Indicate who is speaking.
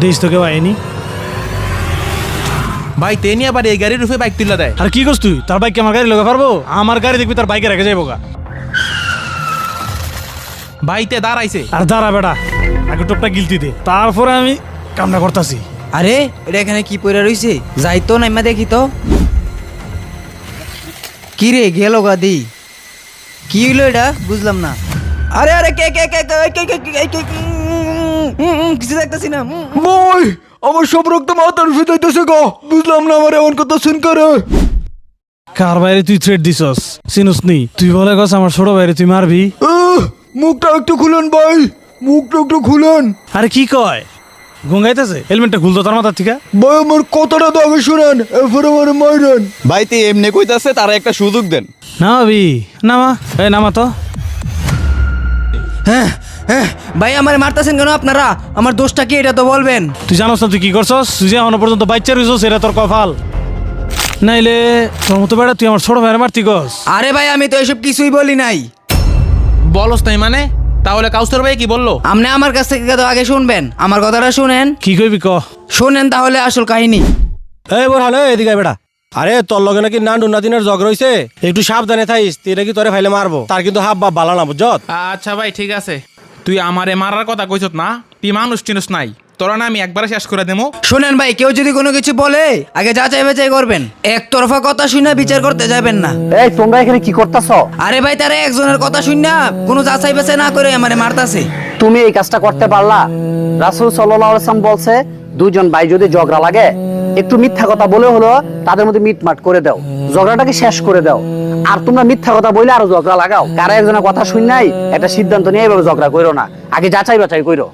Speaker 1: দেশ তো কেউ আইনি।
Speaker 2: ভাই তেনি আবার এই গাড়ির রূপে বাইক তুলে দেয়।
Speaker 1: আর কি করছ তুই? তার বাইক আমার গাড়ি লগা পারবো? আমার গাড়ি দেখবি তার বাইকে রেখে যাবো গা।
Speaker 2: ভাইতে দাঁড়াইছে।
Speaker 1: আর দাঁড়া বেটা, আগে টোপটা গিলতি দে, তারপরে আমি কামনা করতেছি।
Speaker 3: আরে এটা এখানে কি পড়ে রইছে? যাই তো নাইমা দেখি তো। কি রে গেল গাদি? কি হইলো এটা বুঝলাম না। আরে আরে কে কে কে কে কে কে কে কে কিছু দেখতেছি না।
Speaker 4: ভাই আমার সব রক্ত মাথার উপরে যাইতেছে গো, বুঝলাম না আমার এমন কথা শুন করে।
Speaker 1: কার বাইরে তুই থ্রেট দিছস? চিনুস নি? তুই বলে গছ আমার ছোট বাইরে তুই মারবি?
Speaker 4: মুখটা একটু খুলেন ভাই, মুখটা একটু খুলেন।
Speaker 1: আরে কি কয়? গঙ্গাইতেছে? হেলমেটটা খুলতো তার মাথার থেকে।
Speaker 4: ভাই আমার কথাটা তো আগে শুনেন, এরপরে আমার মাইরেন।
Speaker 5: ভাই তুই এমনি কইতাছে, তারা একটা সুযোগ দেন।
Speaker 1: নামাবি? নামা, এই নামা তো।
Speaker 3: হ্যাঁ হ্যাঁ ভাই আমার মারতেছেন কেন আপনারা? আমার দোষটা কি এটা তো বলবেন।
Speaker 1: তুই জানোস না তুই কি করছস? তুই যে এখনো পর্যন্ত বাচ্চা রইছস, এটা তোর কপাল। নাইলে তোর মতো বেড়া তুই আমার ছোট ভাইয়ের মারতি গস।
Speaker 3: আরে ভাই আমি তো এসব কিছুই বলি নাই।
Speaker 2: বলস নাই মানে? তাহলে কাউসার ভাই কি বললো?
Speaker 3: আপনি আমার কাছ থেকে তো আগে শুনবেন, আমার কথাটা শুনেন।
Speaker 1: কি কইবি ক?
Speaker 3: শুনেন তাহলে আসল কাহিনী।
Speaker 6: এই বোরহান, এদিকে বেটা। আরে তোর লগে নাকি নান্ডু নাতিনের জগ রইছে, একটু সাবধানে থাইস। তুই কি তোরে ফাইলে মারবো, তার কিন্তু হাব বাপ বালা না বুঝত।
Speaker 2: আচ্ছা ভাই ঠিক আছে, তুই আমারে মারার কথা কইছত না? তুই মানুষ টিনুস নাই, তোরা না আমি একবারে শেষ করে দেবো।
Speaker 3: শুনেন ভাই, কেউ যদি কোনো কিছু বলে আগে যাচাই বাছাই করবেন, একতরফা কথা শুনে বিচার করতে যাবেন না।
Speaker 7: এই তোমরা এখানে কি করতেছো?
Speaker 3: আরে ভাই তারা একজনের কথা শুনে কোনো যাচাই বাছাই না করে আমারে মারতাছে।
Speaker 7: তুমি এই কাজটা করতে পারলা? রাসূল সাল্লাল্লাহু আলাইহি ওয়াসাল্লাম বলছে, দুইজন ভাই যদি ঝগড়া লাগে একটু মিথ্যা কথা বলে হলো তাদের মধ্যে মিটমাট করে দাও, ঝগড়াটাকে শেষ করে দাও। আর তোমরা মিথ্যা কথা বলে আরো ঝগড়া লাগাও। কারা একজনের কথা শুন নাই একটা সিদ্ধান্ত নিয়ে এভাবে ঝগড়া করো না, আগে যাচাই বাছাই করো।